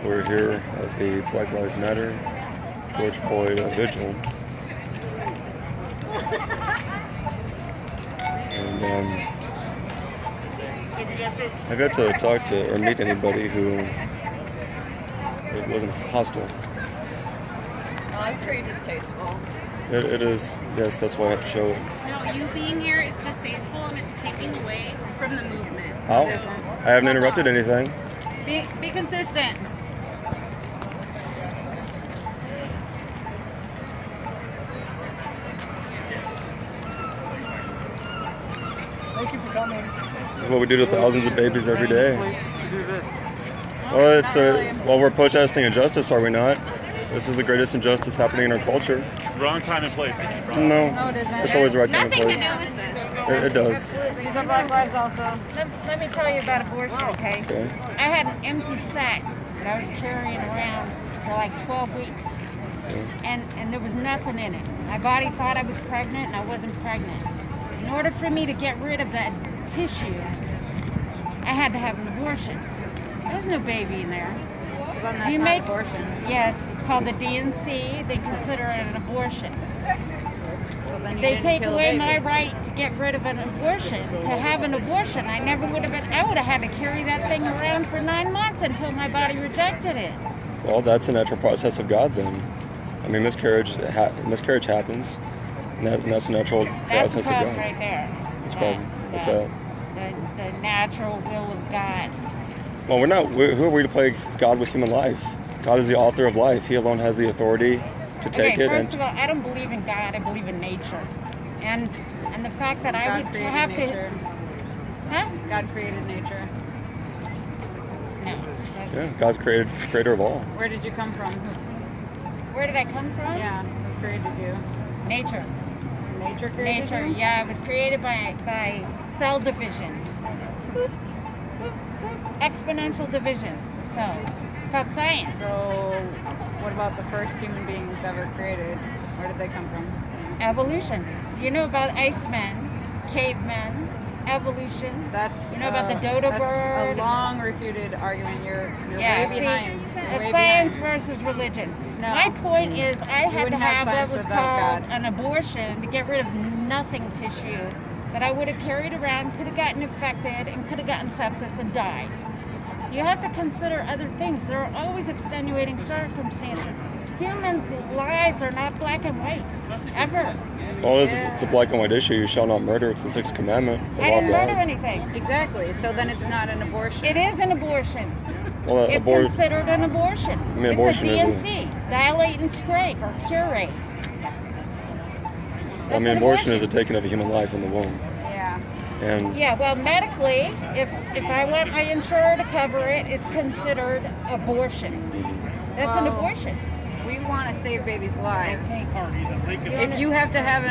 We're here at the Black Lives Matter George Floyd vigil. And I've got to talk to or meet anybody who wasn't hostile. Well, that's pretty distasteful. It is, yes, that's why I have to show it. No, you being here is distasteful and it's taking away from the movement. How? So, I haven't interrupted anything. Be consistent. Thank you for coming. This is what we do to thousands of babies every day. Do this. Well, it's we're protesting injustice, are we not? This is the greatest injustice happening in our culture. Wrong time and place. No, it's always the right time and Nothing to place. do with this. It does. These are Black Lives also. Let me tell you about abortion, okay? Okay. I had an empty sac that I was carrying around for like 12 weeks. And there was nothing in it. My body thought I was pregnant and I wasn't pregnant. In order for me to get rid of that tissue, I had to have an abortion. There's no baby in there. Well, then that's You not make- abortion. Yes, it's called the DNC. They consider it an abortion. So then you They didn't take kill a away baby. my right to get rid of an abortion, to have an abortion. I never would have been, I would have had to carry that thing around for 9 months until my body rejected it. Well, that's a natural process of God then. I mean, miscarriage happens, and that's a natural That's the process of problem God. right there. That's the problem. What's that? The natural will of God. Well, who are we to play God with human life? God is the author of life. He alone has the authority to take Okay, it. first of all, I don't believe in God. I believe in nature. And the fact that I God would created have nature. to... Huh? God created nature. No. Yeah, God's creator of all. Where did you come from? Where did I come from? Yeah, who created you? Nature. Nature created Nature, you? yeah. It was created by cell division. Exponential division of cells. It's called science. So, what about the first human beings ever created? Where did they come from? Evolution. You know about icemen, cavemen, evolution. That's You know about the dodo that's bird? a long refuted argument. You're Yeah, way see, behind. You're way it's science behind. versus religion. No. My point is I had to wouldn't have have what science was without called God. an abortion to get rid of nothing tissue that I would have carried around, could have gotten infected, and could have gotten sepsis and died. You have to consider other things. There are always extenuating circumstances. Humans' lives are not black and white, ever. Well, it's a black and white issue. You shall not murder. It's the 6th commandment. The I law of didn't murder God. anything. Exactly. So then it's not an abortion. It is an abortion. Well, It's considered an abortion. I mean, abortion it's is a a- DNC, dilate and scrape or curate. I mean, abortion is a taking of a human life in the womb. Yeah. And Yeah, well, medically, if I want my insurer to cover it, it's considered abortion. That's an Well, abortion. We want to save babies' lives. You If wanna- you have to have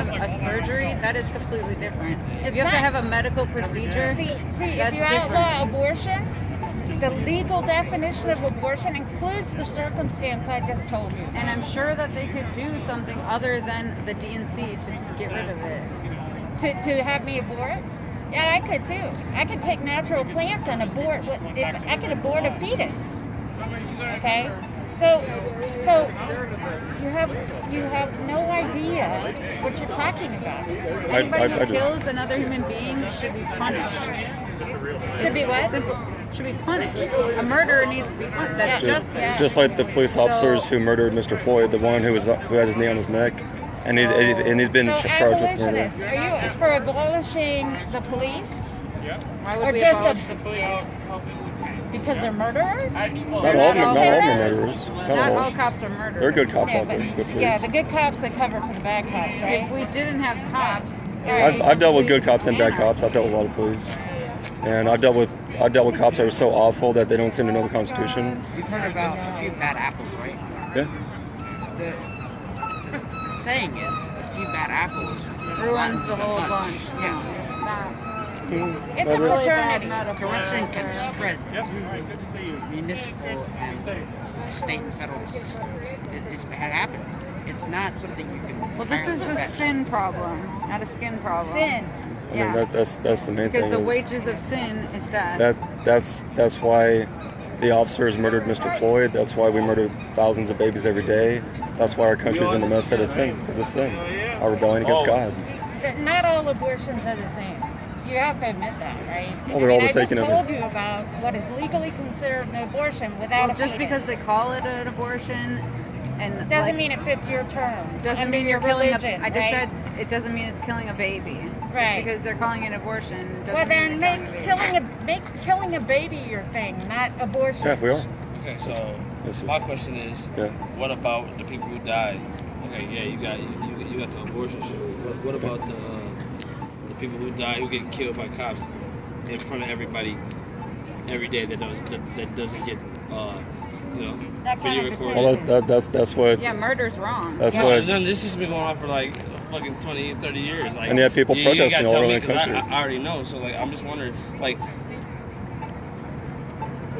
a surgery, that is completely different. If you have to not. have a medical procedure, See, if that's you different. outlaw abortion, the legal definition of abortion includes the circumstance I just told you. And I'm sure that they could do something other than the DNC to get rid of it. To have me abort? Yeah, I could too. I could take natural plants and abort. I could abort a fetus. Okay, so you have no idea what you're talking about. Anybody I who do. kills another human being should be punished. Should be what? Simple. Should be punished. A murderer needs to be punished. That's Yeah. just Yeah. just like the police officers who murdered Mr. Floyd, the one who has his knee on his neck, and he's been So charged with murder. abolitionists, are you for abolishing the police Why or would we just abolish the police? because they're murderers? Not all of them are murderers. Not all cops are murderers. There are good cops Yeah, out there. Good police. yeah, the good cops that cover for the bad cops, If right? we didn't have cops, I've dealt with good cops and bad cops. I've dealt with a lot of police, and I've dealt with cops that are so awful that they don't seem to know the Constitution. You've heard about a few bad apples, right? Yeah. The saying is, a few bad apples ruins the whole bunch. Yeah. It's a Really fraternity. Corruption can spread municipal and state and federal system. It happens. It's not something you can. Well, this is entirely a prevent. sin problem, not a skin problem. Sin. I mean, Yeah. that's the main Because thing. the is wages of sin is death. that's why the officers murdered Mr. Floyd. That's why we murder thousands of babies every day. That's why our country's in the mess that it's in. It's a sin. Our rebellion against God. Not all abortions are the same. You have to admit that, right? Well, they're all I taken just of told you about what is legally considered an abortion without a Just fetus. because they call it an abortion, and doesn't like, mean it fits your terms. doesn't under mean your you're killing religion, I just right? said it doesn't mean it's killing a baby. Right. Just because they're calling it abortion. Doesn't Well, then mean make it's killing a baby. killing a baby your thing, not abortion. Yeah, we are. Okay, so Yes, sir. my question is, Yeah. what about the people who died? Okay, yeah, you got the abortion shit. What about the people who die, who get killed by cops in front of everybody every day that doesn't get That kind video of recorded? Well, that's what. Yeah, murder's wrong. That's No, what. none, this has been going on for like fucking 20, 30 years. Like, And yet people you protesting gotta all tell over me, the 'cause country. I already know. So like, I'm just wondering, like,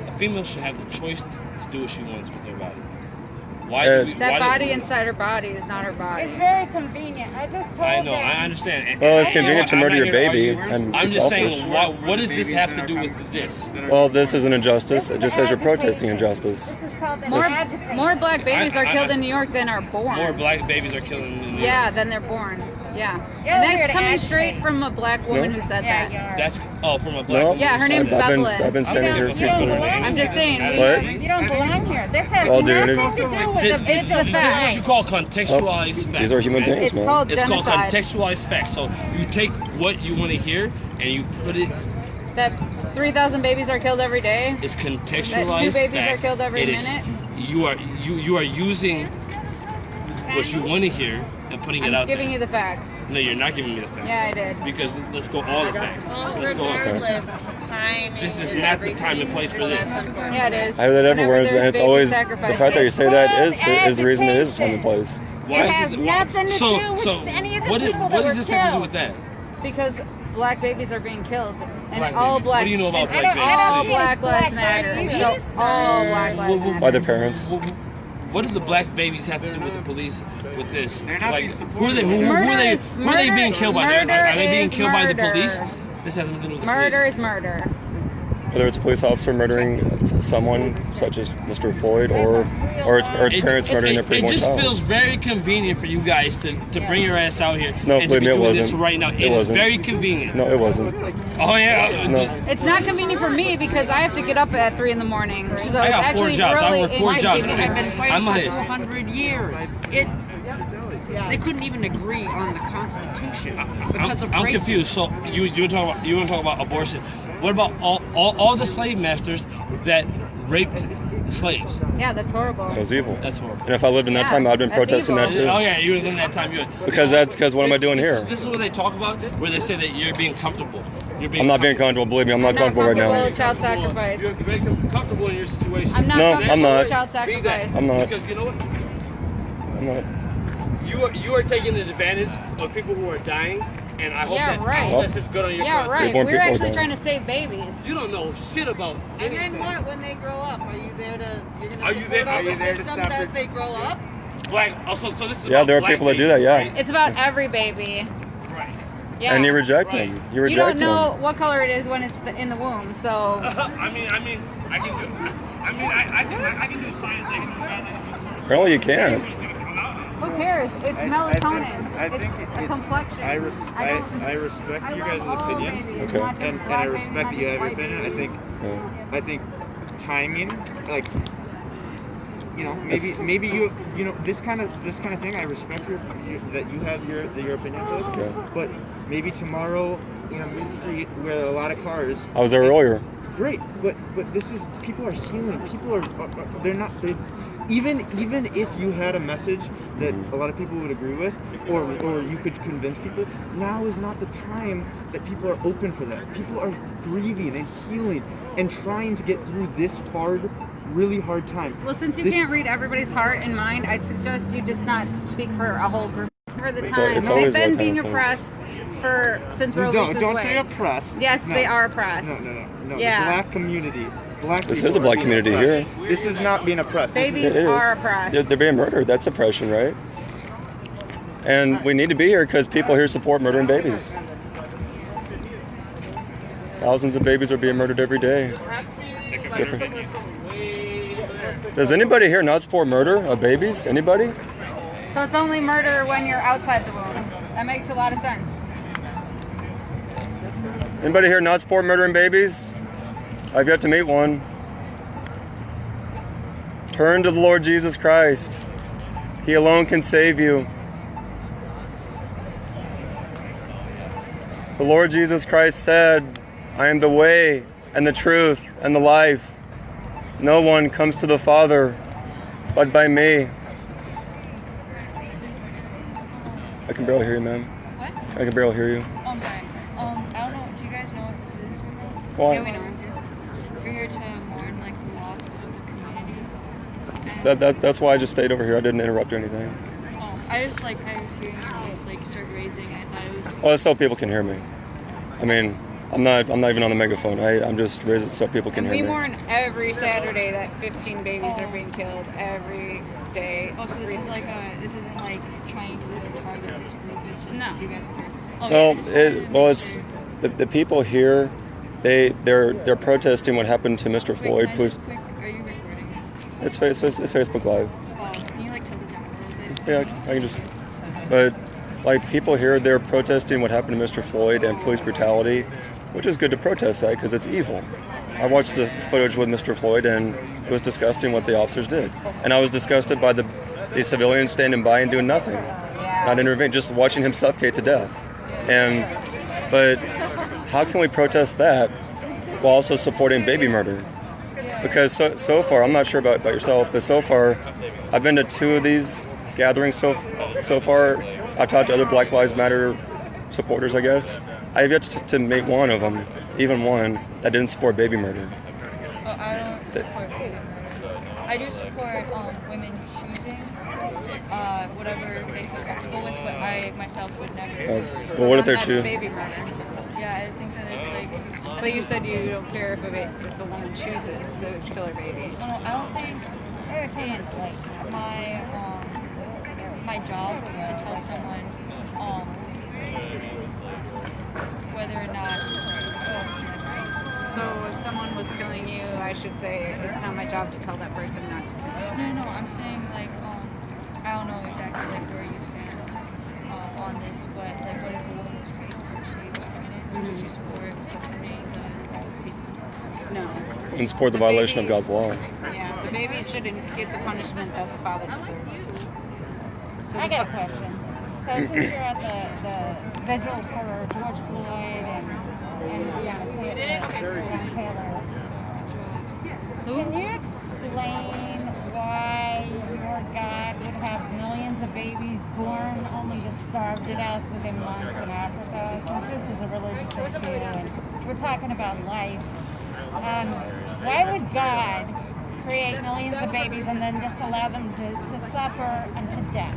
a female should have the choice to do what she wants with her body. Why do we? That why body do, inside her body is not her body. It's very convenient. I just told I know, them. I understand. And- Well, it's and convenient to I'm murder not your here to baby, argue. and I'm it's just selfish. saying, what does this have to do with this? Well, this is an injustice. It just says you're protesting Agitation. injustice. This is called an More, agitation. more black babies are I- killed in New York than are born. More black babies are killing in New York. Yeah, than they're born. Yeah. You're And here that's to coming agitate. straight from a black woman No. who said Yeah, that. you are. That's from a black No. woman. Yeah, her name's I've been Bethlehem. standing here You don't peacefully. belong I'm just saying. here. we- What? You don't belong here. This has Well, dude, nothing it's- to do with This, the this, vigil this is what tonight. you call contextualized facts. These are human okay? beings, It's man. called It's called genocide. contextualized facts. So you take what you want to hear and you put it. That 3,000 babies are killed every day. It's contextualized That two babies facts. are killed every It is- minute. You are using what you want to hear and putting it I'm out giving there. you the facts. No, you're not giving me the facts. Yeah, I did. Because let's go all the facts. Well, Let's go. regardless, timing This is is not the time and place for everything, this. so that's unfortunate. Yeah, it is. I hear that everywhere, Whenever and there's it's baby always the sacrifices. fact that you say that is Called the reason it is a time and agitation. place. Why It is has it? nothing to so, do with so any of the what, people what that does were this have to do killed. with that? Because black babies are being killed, and Black all babies. black. What do you know about and black all babies? Black Lives Black Matter. babies. So all Black Lives Well, Matter. By their parents. What do the black babies have to do with the police with this? They're not Like, being who are they? Who are they? Who are they being killed by? Are they being killed by the police? This has nothing to do with the Murder police. is murder. Whether it's a police officer murdering someone such as Mr. Floyd, or its parents murdering their It preborn just child. feels very convenient for you guys to bring your ass out here No, and to believe be me, it doing this wasn't. right now. It It is wasn't. very convenient. No, it wasn't. Oh yeah. No. It's not convenient for me because I have to get up at 3 in the morning. So I it's got 4 actually jobs. I really work 4 jobs. I've been fighting I'm for like, 200 years. They couldn't even agree on the Constitution because of I'm racism. confused. So you want to talk about abortion? What about all the slave masters that raped slaves? Yeah, that's horrible. That was evil. That's horrible. And if I lived in that Yeah, time, I'd been that's protesting evil. that too. Oh yeah, you were in that time. You were. Because what am I doing here? This is what they talk about, where they say that you're being comfortable. You're being. I'm not being comfortable. Believe me, I'm not comfortable right comfortable now. with child sacrifice. You're being comfortable in your situation. I'm not No, comfortable I'm not. with child Be that. sacrifice. I'm not. Because you know what? I'm not. You are taking advantage of people who are dying, and I hope Yeah, that right. I hope that's just good on your Yeah, conscience. right. Born We're people are actually dying. trying to save babies. You don't know shit about And then anything. what when they grow up? Are you there to you're gonna Are you support there- all are the you there to systems stop as it? they grow up? Black. Also, so this is Yeah, about there are black people that do that. babies, Yeah. right? It's about every baby. Right. Yeah. And you reject Right. them. You You don't reject know them. what color it is when it's in the womb, so I can do science. I can do math. Apparently you can. It's gonna come out. who cares? It's melatonin. I it's think a complexion. I don't- respect I you love guys' all opinion, babies, Okay. not just and I black babies, respect not that you just have your white opinion. babies. Yeah. I think timing, like, you know, maybe you know this kind of thing. I respect that you have your opinion to this, Yeah. but maybe tomorrow, you know, Main Street where a lot of cars. I was there earlier. Great, but this is people are healing. People are they're not. Even if you had a message that a lot of people would agree with, or you could convince people, now is not the time that people are open for that. People are grieving and healing and trying to get through this really hard time. Well, since you This- can't read everybody's heart and mind, I'd suggest you just not speak for a whole group. For the It's time, it's they've always been that being time and oppressed since Roe Don't v. say Wade. oppressed. Yes, No. they are oppressed. No. Yeah. The black community. This is a black community here. This is not being oppressed. This is- Babies It is. are oppressed. They're being murdered. That's oppression, right? And we need to be here because people here support murdering babies. Thousands of babies are being murdered every day. Different. Does anybody here not support murder of babies? Anybody? So it's only murder when you're outside the womb. That makes a lot of sense. Anybody here not support murdering babies? I've yet to meet one. Turn to the Lord Jesus Christ. He alone can save you. The Lord Jesus Christ said, I am the way and the truth and the life. No one comes to the Father but by me. I can barely hear you, ma'am. What? I can barely hear you. Oh, I'm sorry. I don't know. Do you guys know what this is? Why? Yeah, we know. We're here to mourn like the loss of the community. And, That's why I just stayed over here. I didn't interrupt or anything. I was hearing your voice like start raising. I thought it was. Well, that's so people can hear me. I mean, I'm not even on the megaphone. I'm just raising it so people can And hear we me. mourn every Saturday that 15 babies are being killed every day. Oh, so this isn't like trying to target this group. It's just No. you guys are here. Oh, Well, yeah, it's the people here. They're protesting what happened to Mr. Floyd. Please, Quick, are you recording it's this? Facebook Live. Can you like tilt it down a little bit? Yeah, I can just. But like people here, they're protesting what happened to Mr. Floyd and police brutality, which is good to protest that because it's evil. I watched the footage with Mr. Floyd and it was disgusting what the officers did, and I was disgusted by the civilians standing by and doing nothing, not intervening, just watching him suffocate to death. But how can we protest that while also supporting baby murder? Because so far, I'm not sure about yourself, but so far, I've been to 2 of these gatherings so far. I've talked to other Black Lives Matter supporters, I guess. I've yet to meet one of them, even one, that didn't support baby murder. Oh, I don't support baby murder. I do support women choosing whatever they feel comfortable with, but I myself would never. Well, what if they're That's too? baby murder. Yeah, I think that it's like. But you said you don't care if the woman chooses to kill her baby. No, I don't think it's my job to tell someone whether or not. So if someone was killing you, I should say it's not my job to tell that person not to kill you. No, I'm saying like I don't know exactly like where you stand on this, but like what if a woman was raped and she was pregnant? Would you support returning the pregnancy? No. And support the violation of God's law. Yeah, the baby shouldn't get the punishment that the father deserves. So I got a question. So since you're at the vigil for George Floyd and Breonna Taylor, can you explain why your God would have millions of babies born only to starve to death within months in Africa? Since this is a religious issue and we're talking about life, why would God create millions of babies and then just allow them to suffer and to death?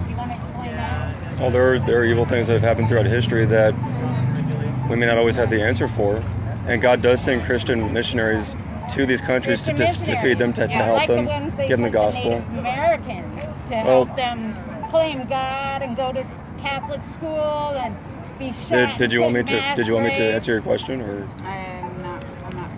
You want to explain that? Well, there are evil things that have happened throughout history that we may not always have the answer for. And God does send Christian missionaries to these countries to feed them, to help like them, the ones they give them the sent gospel. Native Americans to help them claim God and go to Catholic school and be shot. Did you want me and to take Did you want me to mass answer your question, or? I'm not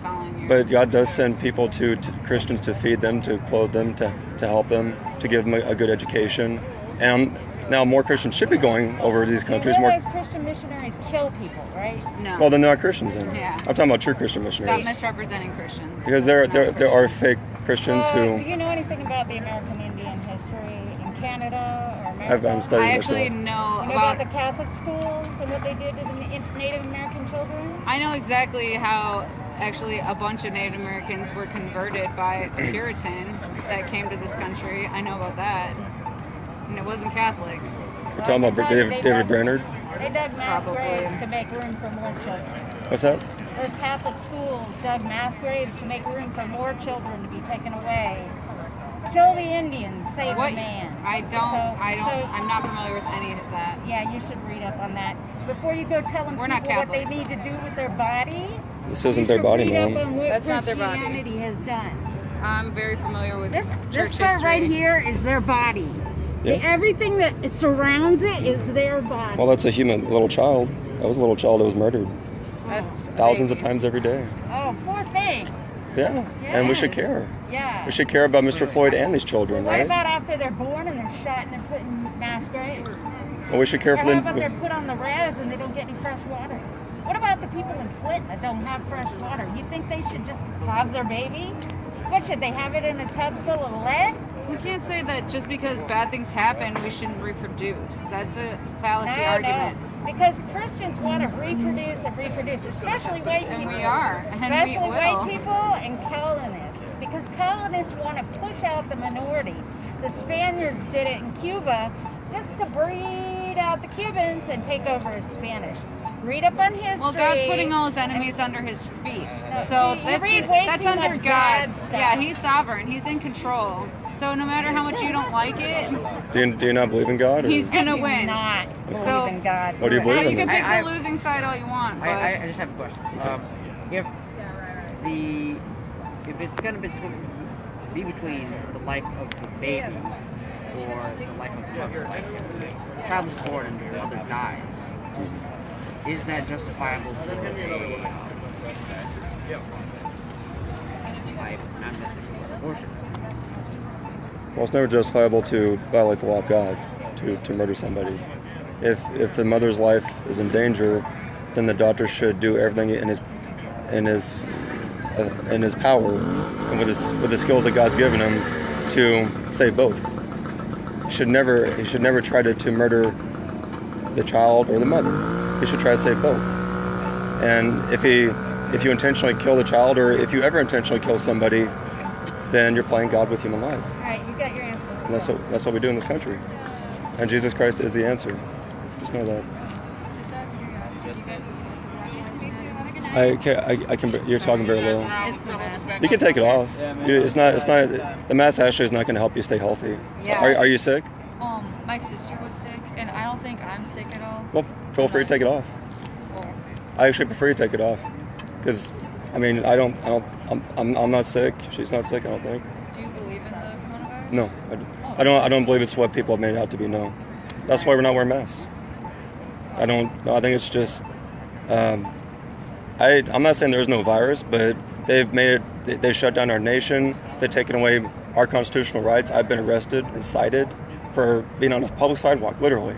following you. But God does send people to Christians to feed them, to clothe them, to help them, to give them a good education. And now more Christians should be going over to these countries. You More. realize Christian missionaries kill people, right? No. Well, then they're not Christians then. Yeah. I'm talking about true Christian Stop missionaries. misrepresenting Christians. Because That's there not are Christian. fake Christians Do who you know anything about the American Indian history in Canada or America? I'm studying I this. actually So. know You know about about. the Catholic schools and what they did to the Native American children? I know exactly how actually a bunch of Native Americans were converted by a Puritan that came to this country. I know about that, and it wasn't Catholic. We're talking about David Brainerd. They dug mass Probably. graves to make room for more children. What's that? Those Catholic schools dug mass graves to make room for more children to be taken away. Kill the Indians, save What? the man. I'm not familiar with any of that. Yeah, you should read up on that. Before you go telling We're not people what they Catholic. need to do with their body, This you isn't their should body, read up Mom. on what That's not their body. Christianity has done. I'm very familiar with This church part history. right here is their body. Yeah. Everything that surrounds it is their body. Well, that's a human little child. That was a little child that was murdered That's thousands of times every day. Oh, poor thing. Yeah, and we should Yes. care. Yeah. We should care about Mr. Floyd and these children, What right? about after they're born and they're shot and they're put in mass graves? Well, we should care Or for how them. about they're put on the res and they don't get any fresh water? What about the people in Flint that don't have fresh water? You think they should just have their baby? What, should they have it in a tub full of lead? We can't say that just because bad things happen, we shouldn't reproduce. That's a fallacy argument. Because Christians want to reproduce and reproduce, especially white people. And we are. And Especially we will. white people and colonists. Because colonists want to push out the minority. The Spaniards did it in Cuba just to breed out the Cubans and take over as Spanish. Read up on history. Well, God's putting all his enemies under his feet. No, So you read that's way too under much God. bad stuff. Yeah, he's sovereign. He's in control. So no matter how much you don't like it, Do you not believe in God? Or? he's gonna I do win. not believe So- in God. What do you So believe you in? can then? pick I- the losing side all you want, but I just have a question. If it's gonna be between the life of the baby or the life of the mother, like the child is born and the mother dies, is that justifiable for a life, not necessarily abortion? Well, it's never justifiable to violate the law of God, to murder somebody. If the mother's life is in danger, then the doctor should do everything in his power and with the skills that God's given him to save both. He should never try to murder the child or the mother. He should try to save both. And if you intentionally kill the child, or if you ever intentionally kill somebody, then you're playing God with human life. All right, you got your answer. And that's what we do in this country. And Jesus Christ is the answer. Just know that. Just out of curiosity, do you guys I can. You're talking very low. it's the best. You can take it off. It's not. The mask actually is not going to help you stay healthy. Yeah. Are you sick? my sister was sick, and I don't think I'm sick at all. Well, feel free to take it off. Well, I actually prefer you take it off, because, I mean, I'm not sick. She's not sick. I don't think. do you believe in the coronavirus? No, I don't believe it's what people have made it out to be. No, that's why we're not wearing masks. I don't. No, I think it's just. I'm not saying there's no virus, but they've made it. They've shut down our nation. They've taken away our constitutional rights. I've been arrested and cited for being on a public sidewalk, literally,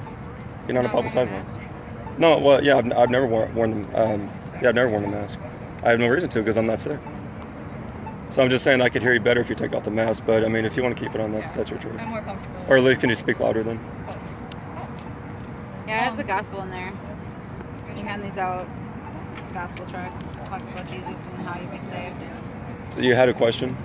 being on a Not public wearing a sidewalk. mask? No, well, yeah, I've never worn them. I've never worn a mask. I have no reason to, because I'm not sick. So I'm just saying I could hear you better if you take off the mask. But I mean, if you want to keep it on, that's your choice. I'm more comfortable. Or at least, can you speak louder then? Yeah, it has the gospel in there. You hand these out. It's a gospel track. Talks about Jesus and how you be saved. You had a question?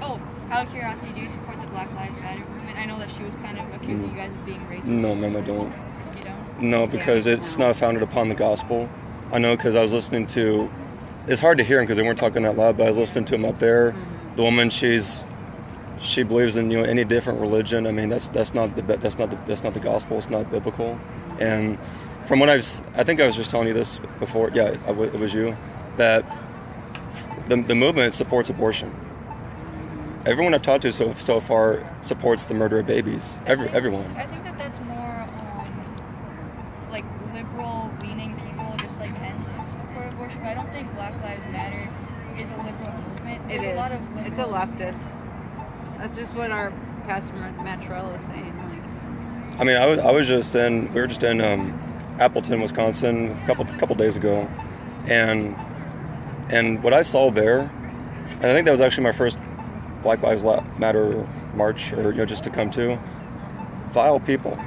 Oh, out of curiosity, do you support the Black Lives Matter movement? I know that she was kind of accusing you guys of being racist. No, ma'am, I don't. You don't? No, because it's not founded upon the gospel. I know, because I was listening to. It's hard to hear them because they weren't talking that loud, but I was listening to them up there. The woman, she believes in any different religion. I mean, that's not the gospel. It's not biblical. And from what I think I was just telling you this before. Yeah, it was you. That the movement supports abortion. Everyone I've talked to so far supports the murder of babies. Everyone. I think that's more like liberal-leaning people just like tend to support abortion. But I don't think Black Lives Matter is a liberal movement. It There's is. a lot of It's a liberals- leftist. That's just what our pastor Matt Terrell is saying. Like, I mean, we were just in Appleton, Wisconsin, a couple days ago, and what I saw there, and I think that was actually my first Black Lives Matter march, or just to come to. Vile people.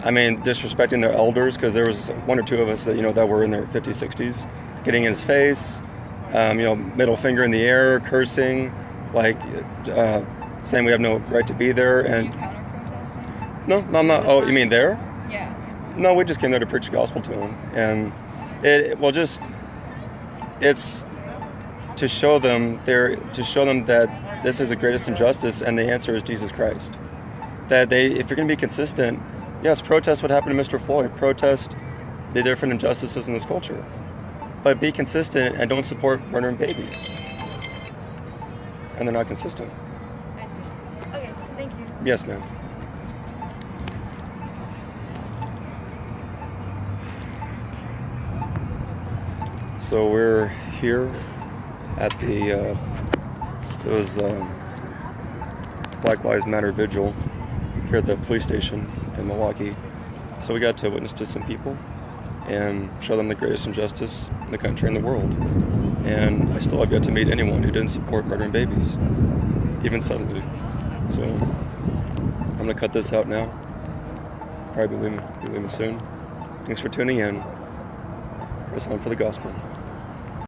I mean, disrespecting their elders, because there was one or two of us that were in their 50s, 60s, getting in his face, middle finger in the air, cursing, like saying we have no right to be there. Are you And counter-protesting? no, I'm not. Oh, you mean there? Yeah. No, we just came there to preach the gospel to them, and it's to show them that this is the greatest injustice, and the answer is Jesus Christ. That if you're going to be consistent, yes, protest what happened to Mr. Floyd, protest the different injustices in this culture, but be consistent and don't support murdering babies. And they're not consistent. I see. Okay, thank you. Yes, ma'am. So we're here at the it was Black Lives Matter vigil here at the police station in Milwaukee. So we got to witness to some people and show them the greatest injustice in the country and the world. And I still have yet to meet anyone who didn't support murdering babies, even subtly. So I'm gonna cut this out now. Probably be leaving soon. Thanks for tuning in. Press on for the gospel.